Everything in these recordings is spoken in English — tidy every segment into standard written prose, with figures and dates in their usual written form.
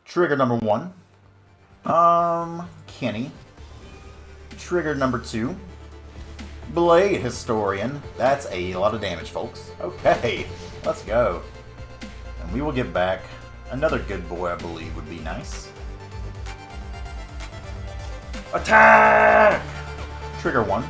Trigger number 1. Kenny. Trigger number 2. Blade Historian. That's a lot of damage, folks. Okay, let's go. And we will get back another good boy, I believe, would be nice. Attack! Trigger 1.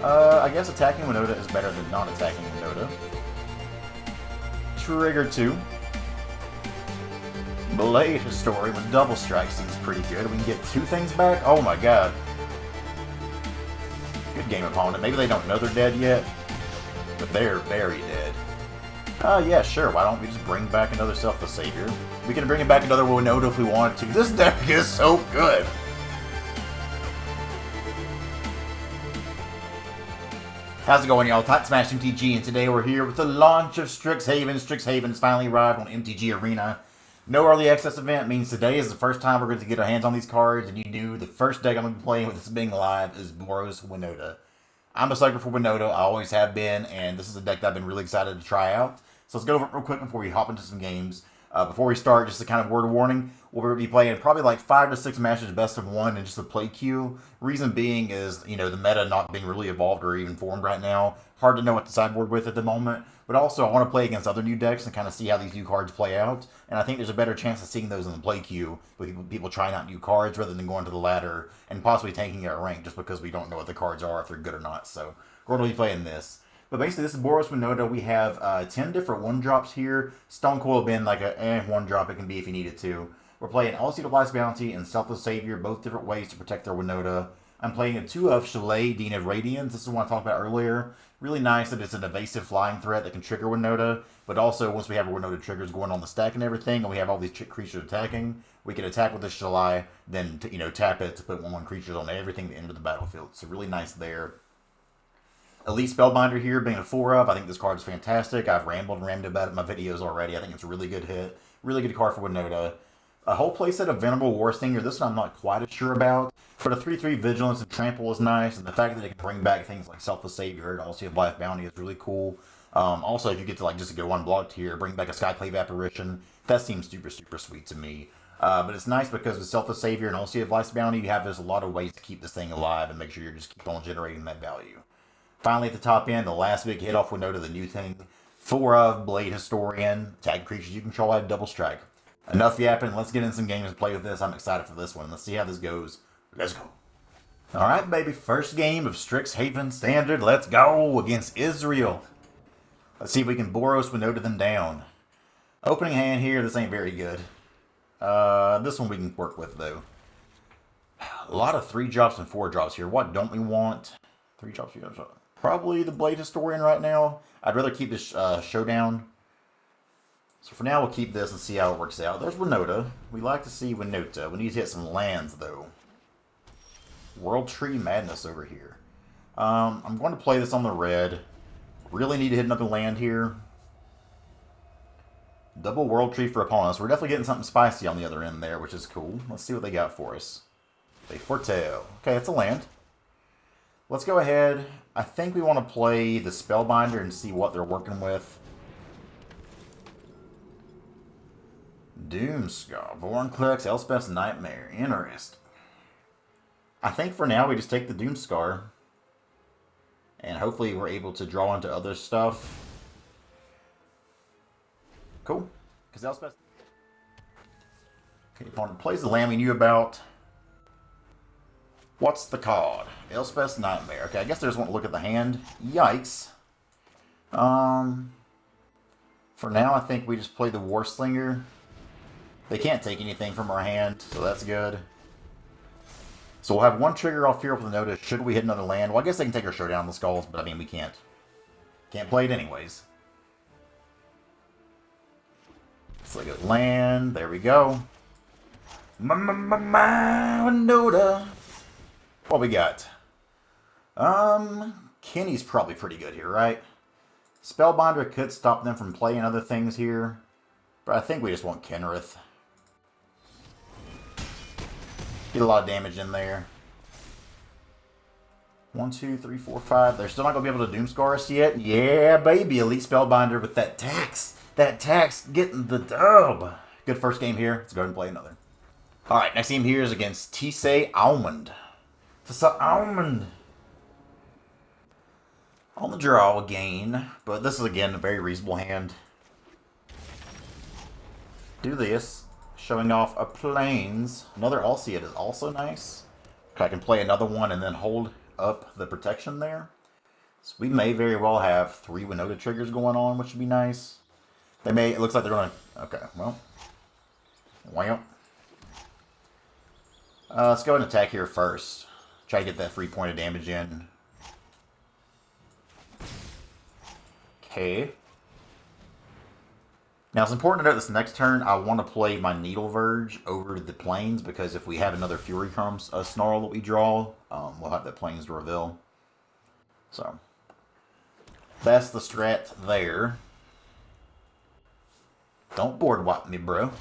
I guess attacking Winota is better than not attacking Winota. Trigger 2. Blade Historian with double strike seems pretty good. We can get 2 things back? Oh my god. Good game opponent. Maybe they don't know they're dead yet, but they're very dead. Yeah, sure. Why don't we just bring back another Selfless Savior? We can bring back another Winota if we want to. This deck is so good. How's it going, y'all? Type Smash MTG, and today we're here with the launch of Strixhaven. Strixhaven's finally arrived on MTG Arena. No early access event means today is the first time we're going to get our hands on these cards, and you knew the first deck I'm going to be playing with this being live is Boros Winota. I'm a sucker for Winota, I always have been, and this is a deck that I've been really excited to try out. So let's go over it real quick before we hop into some games. Before we start, just a kind of word of warning, we'll be playing probably like 5 to 6 matches best of 1 and just a play queue. Reason being is, you know, the meta not being really evolved or even formed right now. Hard to know what to sideboard with at the moment. But also, I want to play against other new decks and kind of see how these new cards play out. And I think there's a better chance of seeing those in the play queue with people trying out new cards rather than going to the ladder and possibly taking it at rank just because we don't know what the cards are, if they're good or not. So, we're going to be playing this. But basically, this is Boros Winota. We have 10 different 1-drops here. Stone Coil bin, like a 1-drop it can be if you need it to. We're playing All-Seed of Life's Bounty and Selfless Savior, both different ways to protect their Winota. I'm playing a 2 of Chalet, Dean of Radiance. This is what I talked about earlier. Really nice that it's an evasive flying threat that can trigger Winota. But also, once we have our Winota triggers going on the stack and everything, and we have all these creatures attacking, we can attack with this Chalet, then tap it to put 1/1 creatures on everything to enter the battlefield. So really nice there. Elite Spellbinder here, being a 4 of. I think this card is fantastic. I've rambled and rammed about it in my videos already. I think it's a really good hit. Really good card for Winota. A whole playset of Venerable Warstinger. This one I'm not quite as sure about. But a 3/3 Vigilance and Trample is nice. And the fact that it can bring back things like Selfless Savior and also have Life Bounty is really cool. Also, if you get to just go unblocked here, bring back a Skyclave Apparition. That seems super, super sweet to me. But it's nice because with Selfless Savior and also have Life's Bounty, you have there's a lot of ways to keep this thing alive and make sure you're just keep on generating that value. Finally, at the top end, the last big hit off Winota, the new thing. 4 of Blade Historian. Tag creatures you control have double strike. Enough yapping. Let's get in some games and play with this. I'm excited for this one. Let's see how this goes. Let's go. Alright, baby. First game of Strixhaven Standard. Let's go against Israel. Let's see if we can Boros Winota them down. Opening hand here. This ain't very good. This one we can work with, though. A lot of 3-drops and 4-drops here. What don't we want? 3-drops, 4-drops. Probably the Blade Historian right now. I'd rather keep this Showdown. So for now, we'll keep this and see how it works out. There's Winota. We like to see Winota. We need to hit some lands, though. World Tree Madness over here. I'm going to play this on the red. Really need to hit another land here. Double World Tree for opponents. We're definitely getting something spicy on the other end there, which is cool. Let's see what they got for us. They foretell. Okay, it's a land. Let's go ahead. I think we want to play the Spellbinder and see what they're working with. Doomscar, Vorinclex, Elspeth's Nightmare. Interesting. I think for now we just take the Doomscar. And hopefully we're able to draw into other stuff. Cool. Because Elspeth... Okay, opponent plays the land we knew about. What's the card? Elspeth's Nightmare. Okay, I guess they just want to look at the hand. Yikes. For now, I think we just play the Warslinger. They can't take anything from our hand, so that's good. So we'll have 1 trigger off Fearful Notice should we hit another land. Well, I guess they can take our Showdown on the Skulls, but I mean, we can't. Can't play it anyways. It's like a land. There we go. Winota. What we got? Kenny's probably pretty good here, right? Spellbinder could stop them from playing other things here. But I think we just want Kenrith. Get a lot of damage in there. 1, 2, 3, 4, 5. They're still not going to be able to Doomscar us yet. Yeah, baby. Elite Spellbinder with that tax. That tax getting the dub. Good first game here. Let's go ahead and play another. Alright, next game here is against Tise Almond. Tise Almond. On the draw again, but this is again a very reasonable hand. Do this. Showing off a Plains. Another Alseid is also nice. I can play another one and then hold up the protection there. So we may very well have 3 Winota triggers going on, which would be nice. They may, it looks like they're going to, okay, well. Let's go ahead and attack here first. Try to get that 3 point of damage in. Okay. Now, it's important to note this next turn, I want to play my Needle Verge over the Plains, because if we have another Fury Snarl that we draw, we'll have the Plains to reveal. So, that's the strat there. Don't board wipe me, bro.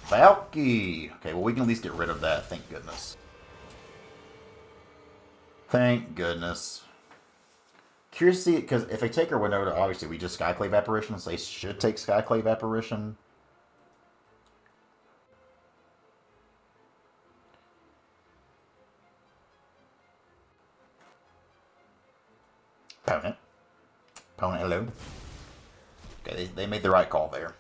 Valky! Okay, well, we can at least get rid of that, thank goodness. Thank goodness. Curious to see, because if they take our Winota, obviously we just Skyclave Apparition, so they should take Skyclave Apparition. Opponent. Opponent, hello. Okay, they made the right call there.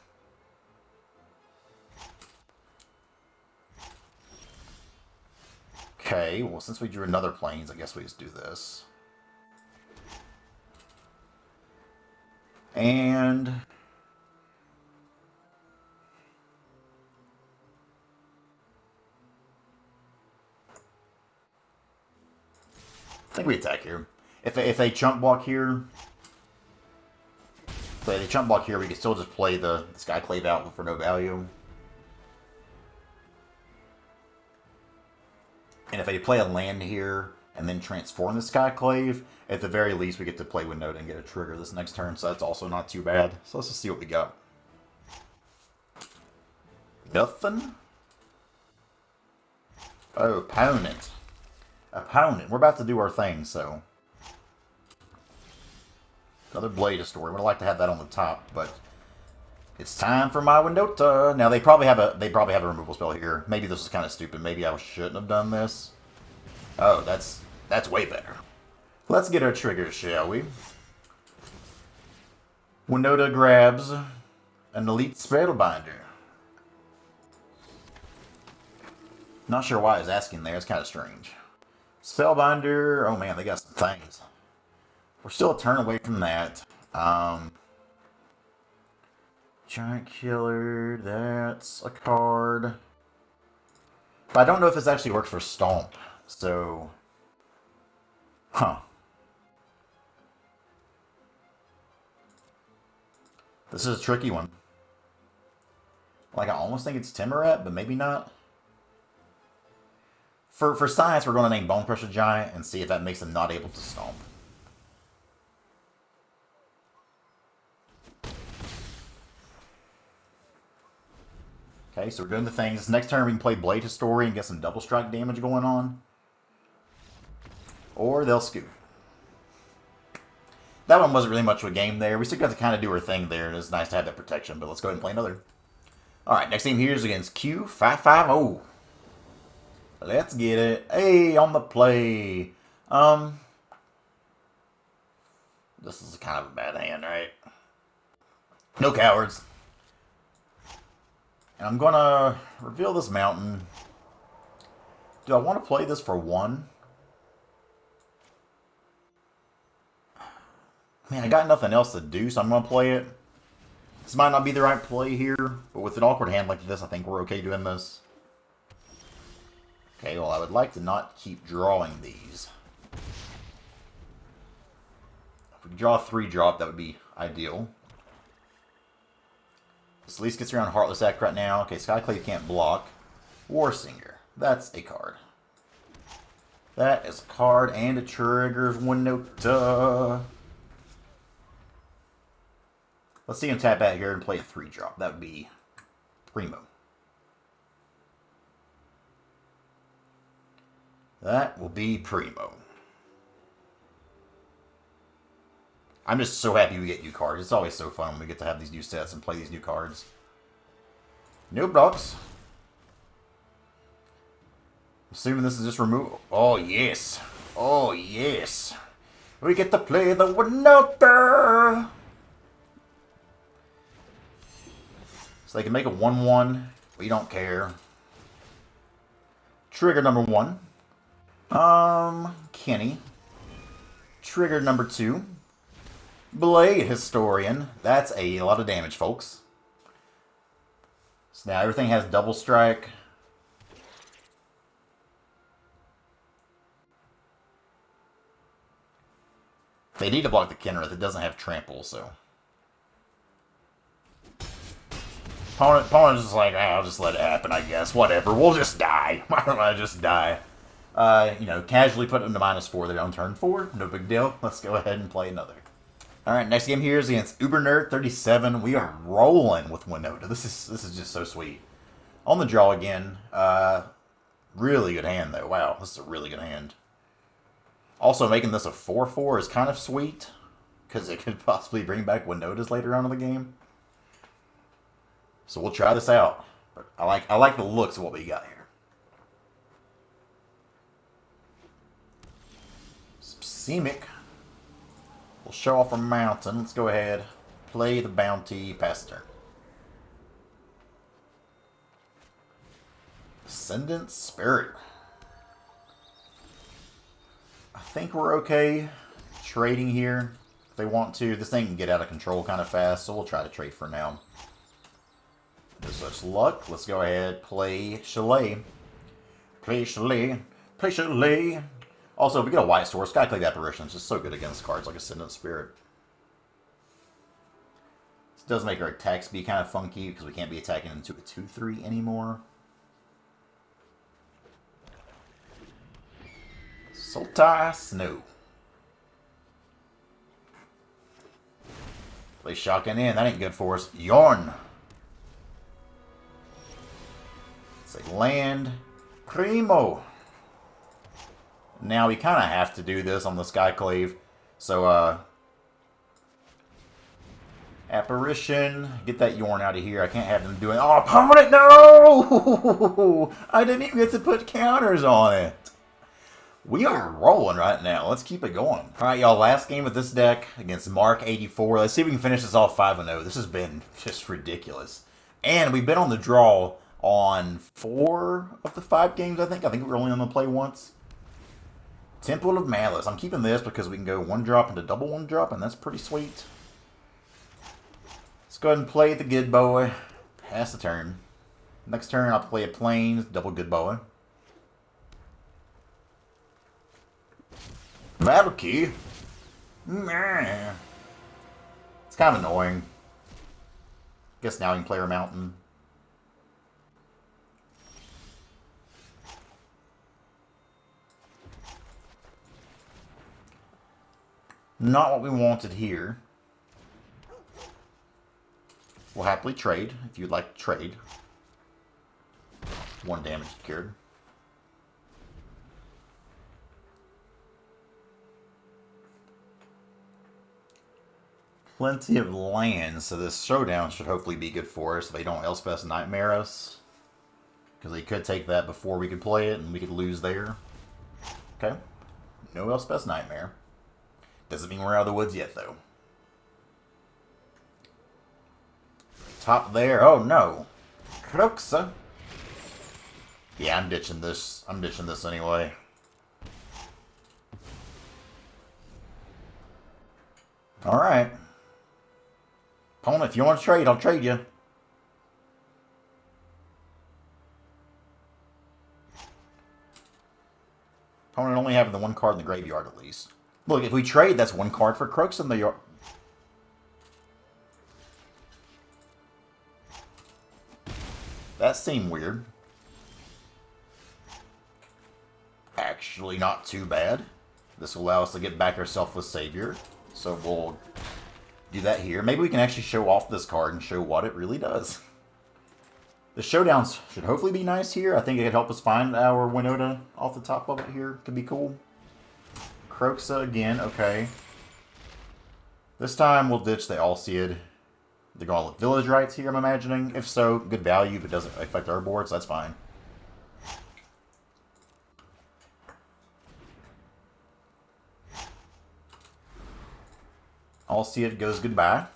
Okay, well, since we drew another Plains, I guess we just do this. And I think we attack here. If they chump block here, if they chump block here, we can still just play the Skyclave out for no value. And if they play a land here and then transform the Skyclave, at the very least we get to play Winota and get a trigger this next turn, so that's also not too bad. So let's just see what we got. Nothing? Oh, opponent. Opponent. We're about to do our thing, so. Another Blade of Story. Would like to have that on the top, but it's time for my Winota. Now they probably have a removal spell here. Maybe this is kind of stupid. Maybe I shouldn't have done this. Oh, that's way better. Let's get our triggers, shall we? Winota grabs an Elite Spellbinder. Not sure why I was asking there. It's kind of strange. Spellbinder. Oh man, they got some things. We're still a turn away from that. Giant Killer. That's a card. But I don't know if this actually works for Stomp. So, huh. This is a tricky one. Like, I almost think it's Timoret, but maybe not. For science, we're going to name Bone Crusher Giant and see if that makes them not able to stomp. Okay, so we're doing the things. Next turn we can play Blade Historian and get some double strike damage going on. Or they'll scoop. That one wasn't really much of a game there. We still got to kind of do our thing there, and it's nice to have that protection, but let's go ahead and play another. Alright, next game here is against Q550. Let's get it. Hey, on the play. This is kind of a bad hand, right? No cowards. And I'm gonna reveal this mountain. Do I want to play this for 1? Man, I got nothing else to do, so I'm gonna play it. This might not be the right play here, but with an awkward hand like this, I think we're okay doing this. Okay, well, I would like to not keep drawing these. If we draw a 3-drop, that would be ideal. This at least gets around Heartless Act right now. Okay, Skyclave can't block. Warsinger. That's a card. That is a card and a triggers Winota. Let's see him tap out here and play a 3-drop. That would be primo. That will be primo. I'm just so happy we get new cards. It's always so fun when we get to have these new sets and play these new cards. No blocks. Assuming this is just removal. Oh, yes. Oh, yes. We get to play the Winota. So they can make a 1-1. We don't care. Trigger number 1. Kenny. Trigger number 2. Blade Historian. That's a lot of damage, folks. So now everything has double strike. They need to block the Kenrith. It doesn't have trample, so. Opponent's just like, I'll just let it happen, I guess. Whatever. We'll just die. Why don't I just die? You know, casually put them to -4 there on turn 4. No big deal. Let's go ahead and play another. Alright, next game here is against UberNerd37. We are rolling with Winota. This is just so sweet. On the draw again. Really good hand, though. Wow, this is a really good hand. Also, making this a 4-4 is kind of sweet, because it could possibly bring back Winotas later on in the game. So we'll try this out. But I like the looks of what we got here. Semic. We'll show off our mountain. Let's go ahead. Play the bounty. Pass the turn. Ascendant Spirit. I think we're okay trading here if they want to. This thing can get out of control kind of fast, so we'll try to trade for now. No such luck. Let's go ahead. Play Chalet. Play Chalet. Play Chalet. Also, if we get a white source, Skyclave Apparition is just so good against cards like Ascendant Spirit. This does make our attacks be kind of funky because we can't be attacking into a 2-3 anymore. Sultai Snow. Play Shotgun in. That ain't good for us. Yarn. Say land. Primo. Now we kind of have to do this on the Skyclave. So, Apparition. Get that Yorn out of here. I can't have them doing... Oh, opponent, no! I didn't even get to put counters on it. We are rolling right now. Let's keep it going. Alright, y'all. Last game with this deck against Mark84. Let's see if we can finish this off 5-0. This has been just ridiculous. And we've been on the draw on 4 of the 5 games, I think. I think we were only on the play once. Temple of Malice. I'm keeping this because we can go 1-drop into double 1-drop, and that's pretty sweet. Let's go ahead and play the good boy. Pass the turn. Next turn, I'll play a Plains, double good boy. Battle key. Nah. It's kind of annoying. Guess now we can play our mountain. Not what we wanted here. We'll happily trade if you'd like to trade. 1 damage cured. Plenty of land, so this showdown should hopefully be good for us if they don't Elspeth's Nightmare us. Because they could take that before we could play it, and we could lose there. Okay. No Elspeth's Nightmare. Doesn't mean we're out of the woods yet, though. Top there. Oh, no. Croxa. Yeah, I'm ditching this. I'm ditching this anyway. Alright. Opponent, if you want to trade, I'll trade you. Opponent only having the 1 card in the graveyard, at least. Look, if we trade, that's 1 card for Crooks in the yard. That seemed weird. Actually, not too bad. This will allow us to get back our Selfless Savior. So we'll do that here. Maybe we can actually show off this card and show what it really does. The showdowns should hopefully be nice here. I think it could help us find our Winota off the top of it here. Could be cool. Croxa again. Okay. This time we'll ditch the Alseid. They're going to look village rights here, I'm imagining. If so, good value, but doesn't affect our board, so that's fine. I'll see it goes goodbye.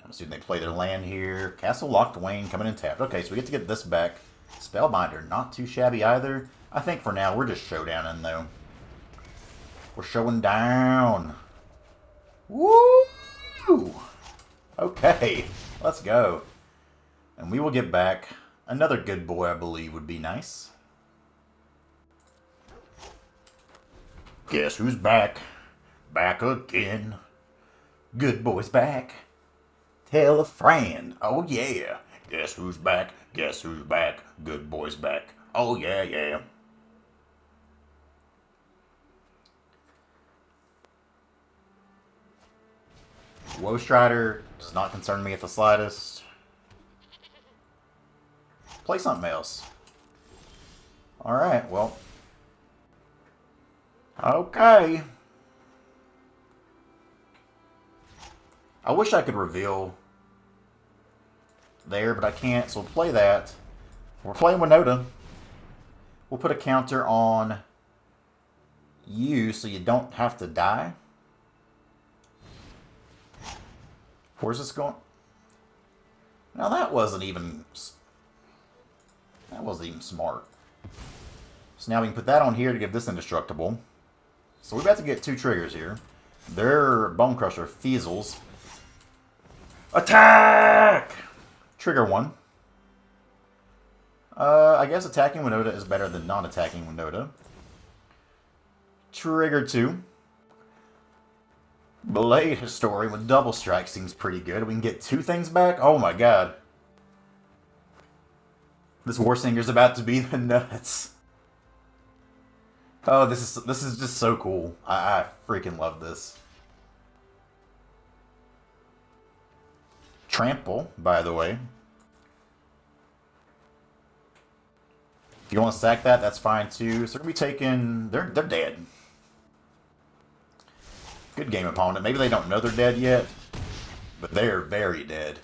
I'm assuming they play their land here. Castle Locked Wayne coming in tapped. Okay, so we get to get this back. Spellbinder, not too shabby either. I think for now, we're just showdowning, though. We're showing down. Woo! Okay, let's go. And we will get back. Another good boy, I believe, would be nice. Guess who's back? Back again. Good boy's back. Tell a friend. Oh, yeah. Guess who's back? Guess who's back? Good boy's back. Oh, yeah, yeah. Woe Strider does not concern me at the slightest. Play something else. Alright, well. Okay. I wish I could reveal there, but I can't, so we'll play that. We're playing Winota. We'll put a counter on you so you don't have to die. Where's this going? Now that wasn't even smart. So now we can put that on here to give this indestructible. So we're about to get two triggers here. They're Bone Crusher Feasels. Attack! Trigger 1. I guess attacking Winota is better than non-attacking Winota. Trigger 2. Blade Historian with Double Strike seems pretty good. We can get two things back? Oh my god. This Warsinger's about to be the nuts. Oh, this is just so cool. I freaking love this. Trample, by the way. If you want to sack that, that's fine too. So we're going to be taking... They're dead. Good game opponent. Maybe they don't know they're dead yet, but they're very dead.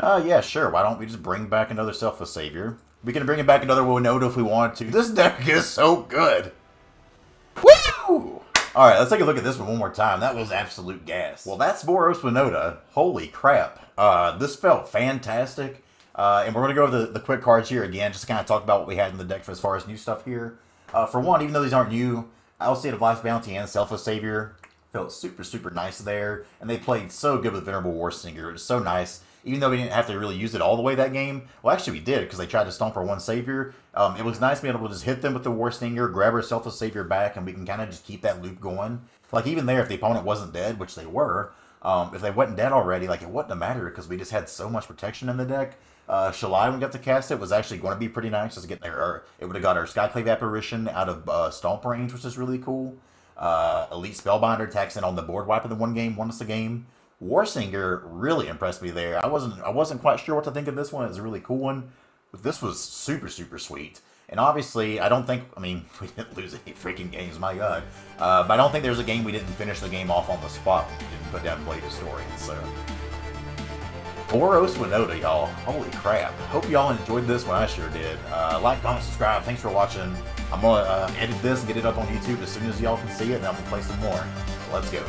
Yeah, sure. Why don't we just bring back another Selfless Savior? We can bring back another Winota if we want to. This deck is so good. Woo! Alright, let's take a look at this one more time. That was absolute gas. Well, that's Boros Winota. Holy crap. This felt fantastic. And we're going to go over the quick cards here again, just to kind of talk about what we had in the deck for as far as new stuff here. For one, even though these aren't new, Outstate of Life's Bounty and Selfless Savior felt super, super nice there. And they played so good with Venerable Warsinger. It was so nice. Even though we didn't have to really use it all the way that game. Well, actually we did, because they tried to stomp our one Savior. It was nice being able to just hit them with the Warsinger, grab our Selfless Savior back, and we can kind of just keep that loop going. Like, even there, if the opponent wasn't dead, which they were, if they wasn't dead already, like, it wouldn't have mattered, because we just had so much protection in the deck. Shalai, when we got to cast it, was actually going to be pretty nice. Just getting there, it would have got our Skyclave Apparition out of Stomp range, which is really cool. Elite Spellbinder attacks in on the board wipe in the one game, won us a game. Warsinger really impressed me there. I wasn't quite sure what to think of this one. It's a really cool one, but this was super, super sweet. And obviously, I mean, we didn't lose any freaking games, my god. But I don't think there's a game we didn't finish the game off on the spot. We didn't put down Blade Historian, so. Boros Winota, y'all. Holy crap. Hope y'all enjoyed this one. I sure did. Like, comment, subscribe. Thanks for watching. I'm going to edit this and get it up on YouTube as soon as y'all can see it, and I'm going to play some more. Let's go.